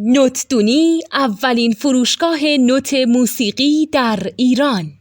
نوتدونی اولین فروشگاه نوت موسیقی در ایران.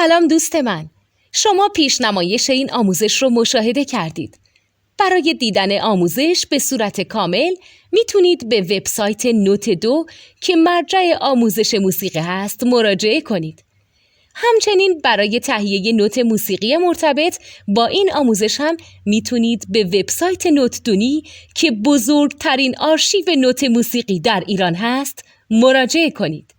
سلام دوست من، شما پیشنمایش این آموزش رو مشاهده کردید. برای دیدن آموزش به صورت کامل میتونید به وبسایت نوت2 که مرجع آموزش موسیقی هست مراجعه کنید. همچنین برای تهیه نوت موسیقی مرتبط با این آموزش هم میتونید به وبسایت نوتدونی که بزرگترین آرشیو نوت موسیقی در ایران هست مراجعه کنید.